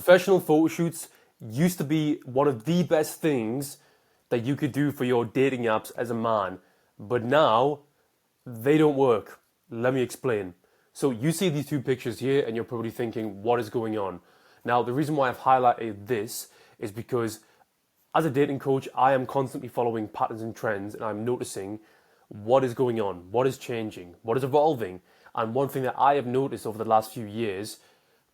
Professional photo shoots used to be one of the best things that you could do for your dating apps as a man, but now they don't work. Let me explain. So you see these two pictures here and you're probably thinking, what is going on? Now, the reason why I've highlighted this is because as a dating coach, I am constantly following patterns and trends and I'm noticing what is going on, what is changing, what is evolving. And one thing that I have noticed over the last few years,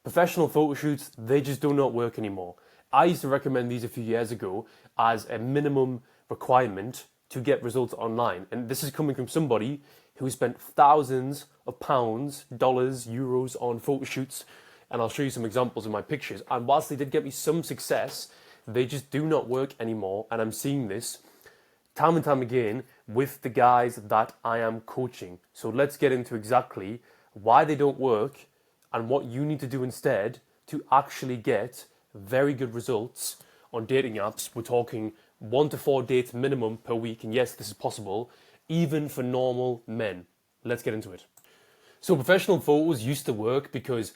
professional photo shoots, they just do not work anymore. I used to recommend these a few years ago as a minimum requirement to get results online. And this is coming from somebody who spent thousands of pounds, dollars, euros on photo shoots. And I'll show you some examples in my pictures. And whilst they did get me some success, they just do not work anymore. And I'm seeing this time and time again with the guys that I am coaching. So let's get into exactly why they don't work and what you need to do instead to actually get very good results on dating apps. We're talking 1 to 4 dates minimum per week. And yes, this is possible, even for normal men. Let's get into it. So professional photos used to work because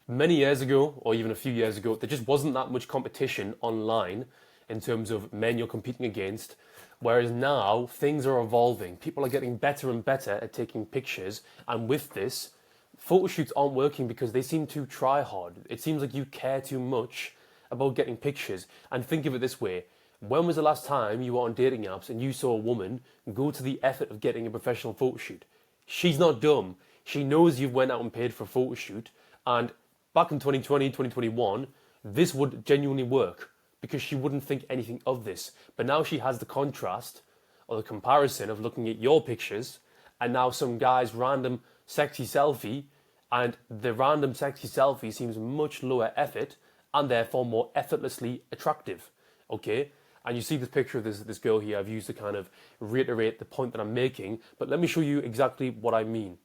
many years ago, or even a few years ago, there just wasn't that much competition online in terms of men you're competing against. Whereas now, things are evolving. People are getting better and better at taking pictures. And with this, photo shoots aren't working because they seem to try hard. It seems like you care too much about getting pictures. And think of it this way. When was the last time you were on dating apps and you saw a woman go to the effort of getting a professional photo shoot? She's not dumb. She knows you've went out and paid for a photo shoot. And back in 2020, 2021, this would genuinely work because she wouldn't think anything of this. But now she has the contrast or the comparison of looking at your pictures and now some guy's random sexy selfie, and the random sexy selfie seems much lower effort and therefore more effortlessly attractive. Okay? And you see this picture of this girl here. I've used to kind of reiterate the point that I'm making, but let me show you exactly what I mean.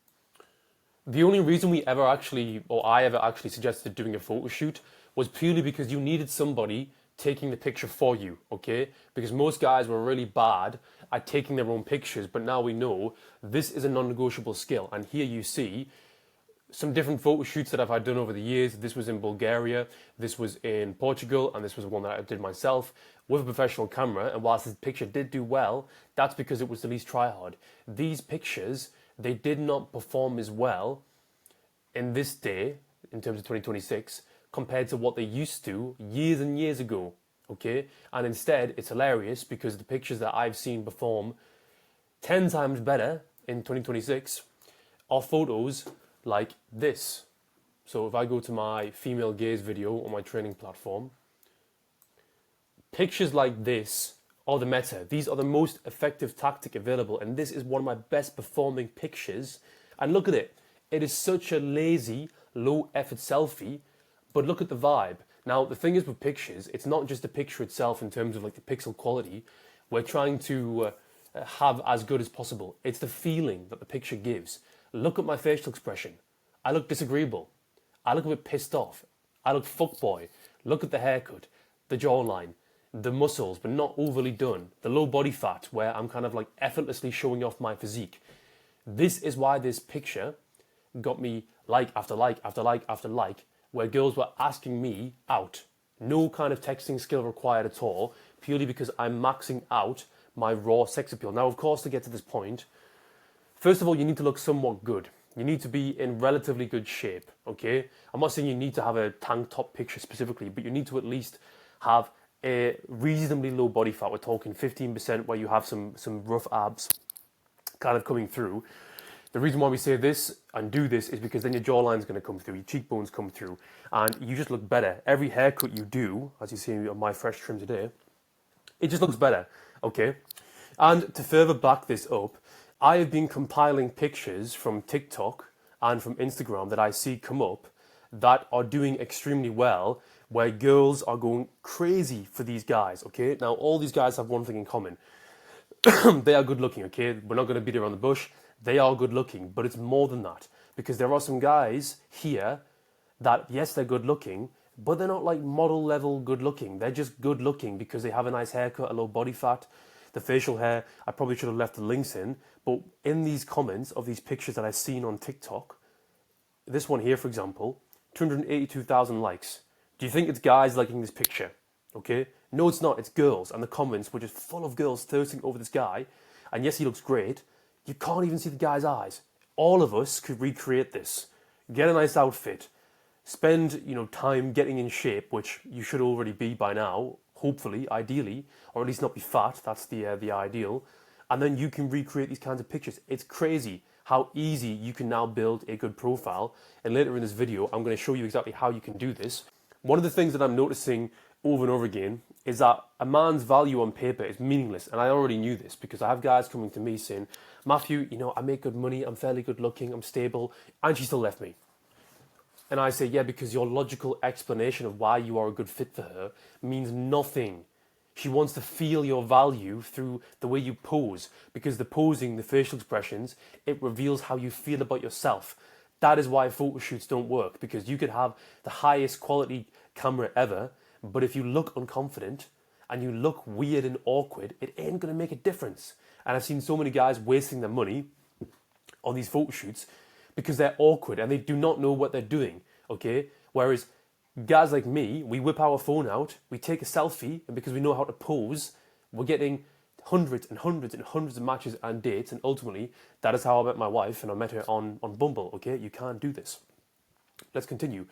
The only reason I ever actually suggested doing a photo shoot was purely because you needed somebody taking the picture for you, okay? Because most guys were really bad at taking their own pictures, but now we know this is a non-negotiable skill. And here you see some different photo shoots that I've had done over the years. This was in Bulgaria, this was in Portugal, and this was one that I did myself with a professional camera. And whilst this picture did do well, that's because it was the least try hard. These pictures, they did not perform as well in this day, in terms of 2026, compared to what they used to years and years ago, okay? And instead, it's hilarious because the pictures that I've seen perform 10 times better in 2026 are photos like this. So if I go to my female gaze video on my training platform, pictures like this are the meta. These are the most effective tactic available, and this is one of my best performing pictures. And look at it. It is such a lazy, low effort selfie, but look at the vibe. Now, the thing is with pictures, it's not just the picture itself in terms of like the pixel quality. We're trying to have as good as possible. It's the feeling that the picture gives. Look at my facial expression. I look disagreeable. I look a bit pissed off. I look fuckboy. Look at the haircut, the jawline, the muscles, but not overly done. The low body fat, where I'm kind of like effortlessly showing off my physique. This is why this picture got me like after like after like after like, where girls were asking me out. No kind of texting skill required at all, purely because I'm maxing out my raw sex appeal. Now, of course, to get to this point, first of all, you need to look somewhat good. You need to be in relatively good shape, okay? I'm not saying you need to have a tank top picture specifically, but you need to at least have a reasonably low body fat. We're talking 15% where you have some rough abs kind of coming through. The reason why we say this and do this is because then your jawline's going to come through, your cheekbones come through, and you just look better. Every haircut you do, as you see on my fresh trim today, it just looks better, okay? And to further back this up, I have been compiling pictures from TikTok and from Instagram that I see come up that are doing extremely well, where girls are going crazy for these guys, okay? Now, all these guys have one thing in common. They are good looking, okay? We're not going to beat around the bush. They are good looking, but it's more than that. Because there are some guys here that, yes, they're good looking, but they're not like model level good looking. They're just good looking because they have a nice haircut, a low body fat, the facial hair. I probably should have left the links in, but in these comments of these pictures that I've seen on TikTok, this one here, for example, 282,000 likes. Do you think it's guys liking this picture? Okay? No, it's not. It's girls. And the comments were just full of girls thirsting over this guy. And yes, he looks great. You can't even see the guy's eyes. All of us could recreate this. Get a nice outfit. Spend, time getting in shape, which you should already be by now, hopefully, ideally, or at least not be fat. That's the ideal. And then you can recreate these kinds of pictures. It's crazy how easy you can now build a good profile. And later in this video, I'm going to show you exactly how you can do this. One of the things that I'm noticing over and over again is that a man's value on paper is meaningless. And I already knew this because I have guys coming to me saying, Matthew, I make good money, I'm fairly good looking, I'm stable, and she still left me. And I say, yeah, because your logical explanation of why you are a good fit for her means nothing. She wants to feel your value through the way you pose, because the posing, the facial expressions, it reveals how you feel about yourself. That is why photo shoots don't work, because you could have the highest quality camera ever, but if you look unconfident and you look weird and awkward, it ain't going to make a difference. And I've seen so many guys wasting their money on these photo shoots because they're awkward and they do not know what they're doing, okay? Whereas guys like me, we whip our phone out, we take a selfie, and because we know how to pose, we're getting hundreds and hundreds and hundreds of matches and dates, and ultimately, that is how I met my wife, and I met her on Bumble, okay? You can't do this. Let's continue.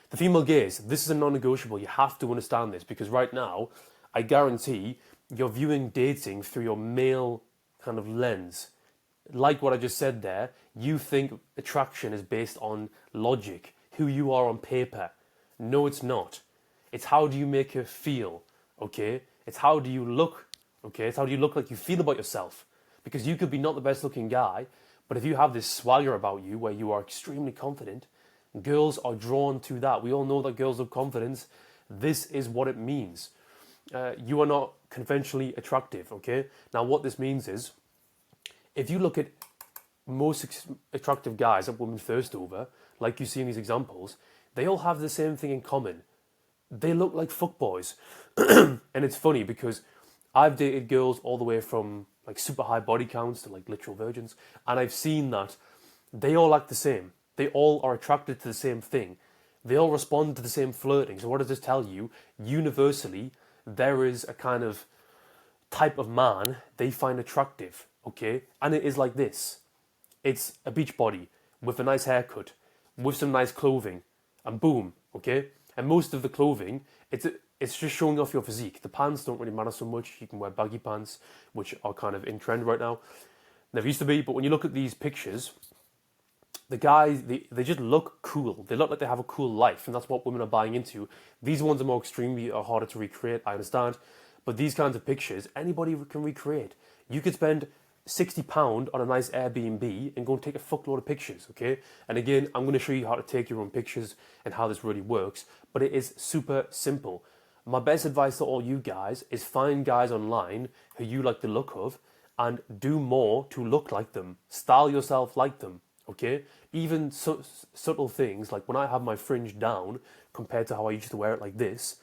The female gaze, this is a non-negotiable. You have to understand this, because right now, I guarantee you're viewing dating through your male kind of lens. Like what I just said there, you think attraction is based on logic, who you are on paper. No, it's not. It's how do you make her feel, okay? It's how do you look, okay? It's how do you look like you feel about yourself. Because you could be not the best looking guy, but if you have this swagger about you where you are extremely confident, girls are drawn to that. We all know that girls love confidence. This is what it means. You are not conventionally attractive, okay? Now what this means is, if you look at most attractive guys that women thirst over, like you see in these examples, they all have the same thing in common. They look like fuckboys. And it's funny because I've dated girls all the way from like super high body counts to like literal virgins, and I've seen that they all act the same. They all are attracted to the same thing. They all respond to the same flirting. So what does this tell you? Universally, there is a kind of type of man they find attractive, okay? And it is like this. It's a beach body with a nice haircut, with some nice clothing, and boom, okay? And most of the clothing, it's just showing off your physique. The pants don't really matter so much. You can wear baggy pants, which are kind of in trend right now. Never used to be, but when you look at these pictures, the guys, they just look cool. They look like they have a cool life, and that's what women are buying into. These ones are more extremely harder to recreate, I understand. But these kinds of pictures, anybody can recreate. You could spend £60 on a nice Airbnb and go and take a fuckload of pictures, okay? And again, I'm going to show you how to take your own pictures and how this really works, but it is super simple. My best advice to all you guys is find guys online who you like the look of and do more to look like them. Style yourself like them, okay? Even subtle things, like when I have my fringe down compared to how I used to wear it like this,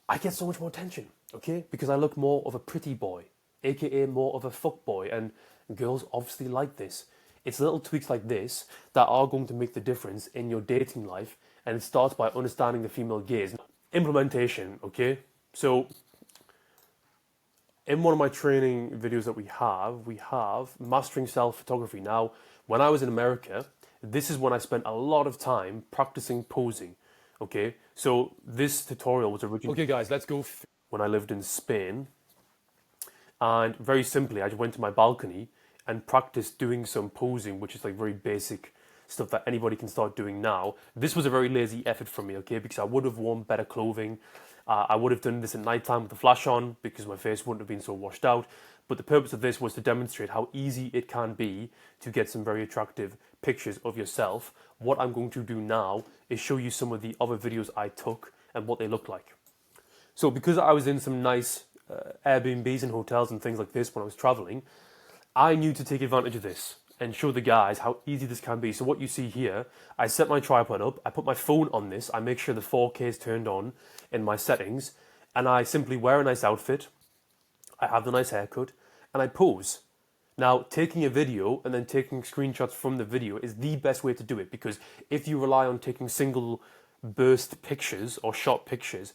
I get so much more attention, okay? Because I look more of a pretty boy, aka more of a fuck boy, and girls obviously like this. It's little tweaks like this that are going to make the difference in your dating life, and it starts by understanding the female gaze. Implementation, okay? So, in one of my training videos that we have Mastering Self-Photography. Now, when I was in America, this is when I spent a lot of time practicing posing, okay? So, this tutorial was originally... Okay guys, let's go... When I lived in Spain, and very simply, I just went to my balcony and practiced doing some posing, which is like very basic stuff that anybody can start doing now. This was a very lazy effort from me, okay, because I would have worn better clothing. I would have done this at night time with the flash on because my face wouldn't have been so washed out. But the purpose of this was to demonstrate how easy it can be to get some very attractive pictures of yourself. What I'm going to do now is show you some of the other videos I took and what they look like. So because I was in some nice Airbnbs and hotels and things like this when I was traveling, I knew to take advantage of this and show the guys how easy this can be. So what you see here, I set my tripod up, I put my phone on this, I make sure the 4K is turned on in my settings, and I simply wear a nice outfit, I have the nice haircut, and I pose. Now, taking a video and then taking screenshots from the video is the best way to do it, because if you rely on taking single burst pictures or shot pictures,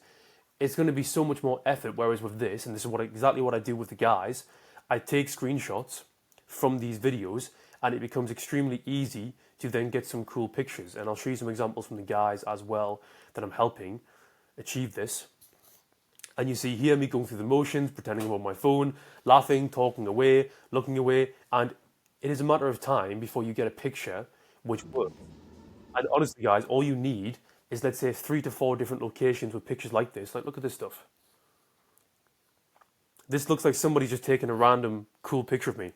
it's going to be so much more effort. Whereas with this, and this is exactly what I do with the guys, I take screenshots from these videos and it becomes extremely easy to then get some cool pictures. And I'll show you some examples from the guys as well that I'm helping achieve this. And you see here me going through the motions, pretending I'm on my phone, laughing, talking away, looking away, and it is a matter of time before you get a picture which works. And honestly, guys, all you need is, let's say, 3 to 4 different locations with pictures like this. Like, look at this stuff. This looks like somebody's just taken a random cool picture of me.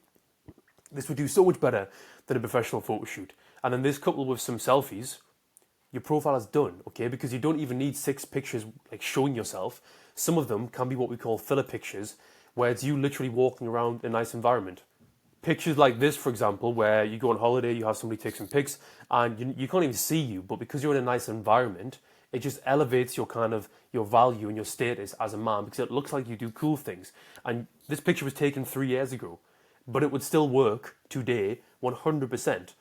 This would do so much better than a professional photo shoot. And then this coupled with some selfies, your profile is done, okay? Because you don't even need 6 pictures like showing yourself. Some of them can be what we call filler pictures, where it's you literally walking around a nice environment. Pictures like this, for example, where you go on holiday, you have somebody take some pics, and you can't even see you, but because you're in a nice environment, it just elevates your your value and your status as a man, because it looks like you do cool things. And this picture was taken 3 years ago, but it would still work today 100%.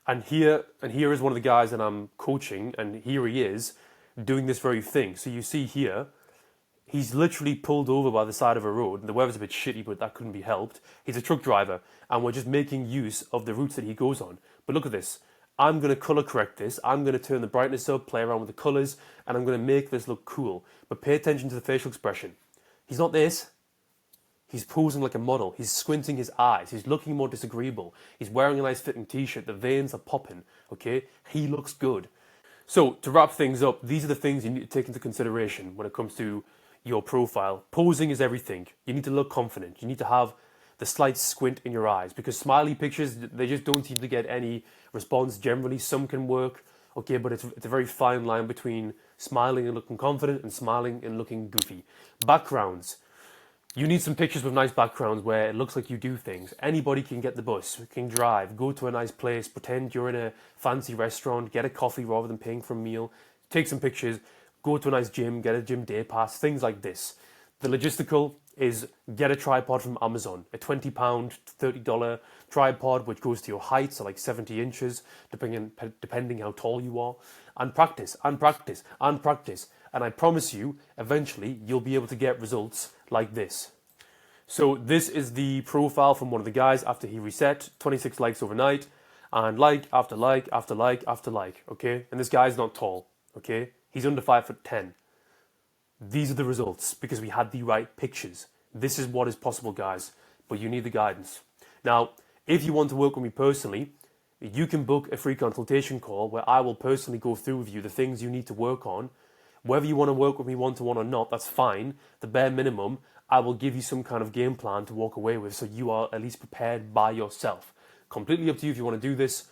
And here is one of the guys that I'm coaching, and here he is doing this very thing. So you see here, he's literally pulled over by the side of a road, and the weather's a bit shitty, but that couldn't be helped. He's a truck driver, and we're just making use of the routes that he goes on. But look at this. I'm going to color correct this. I'm going to turn the brightness up, play around with the colors, and I'm going to make this look cool. But pay attention to the facial expression. He's not this. He's posing like a model. He's squinting his eyes. He's looking more disagreeable. He's wearing a nice fitting t-shirt. The veins are popping, okay? He looks good. So to wrap things up, these are the things you need to take into consideration when it comes to your profile. Posing is everything. You need to look confident. You need to have the slight squint in your eyes, because smiley pictures, they just don't seem to get any response generally. Some can work, okay, but it's a very fine line between smiling and looking confident and smiling and looking goofy. Backgrounds. You need some pictures with nice backgrounds where it looks like you do things. Anybody can get the bus, can drive, go to a nice place, pretend you're in a fancy restaurant, get a coffee rather than paying for a meal, take some pictures, go to a nice gym, get a gym day pass, things like this. The logistical is get a tripod from Amazon, a £20, $30 tripod which goes to your height, so like 70 inches, depending how tall you are, and practice, and practice, and practice. And I promise you, eventually, you'll be able to get results like this. So this is the profile from one of the guys after he reset, 26 likes overnight, and like after like after like after like, okay? And this guy's not tall, okay? He's under 5'10". These are the results because we had the right pictures. This is what is possible, guys, but you need the guidance. Now, if you want to work with me personally, you can book a free consultation call where I will personally go through with you the things you need to work on. Whether you want to work with me one-to-one or not, that's fine. The bare minimum, I will give you some kind of game plan to walk away with so you are at least prepared by yourself. Completely up to you if you want to do this.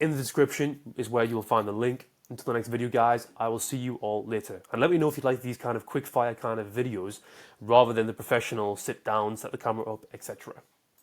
In the description is where you'll find the link. Until the next video, guys, I will see you all later. And let me know if you like these kind of quick fire kind of videos rather than the professional sit down, set the camera up, etc.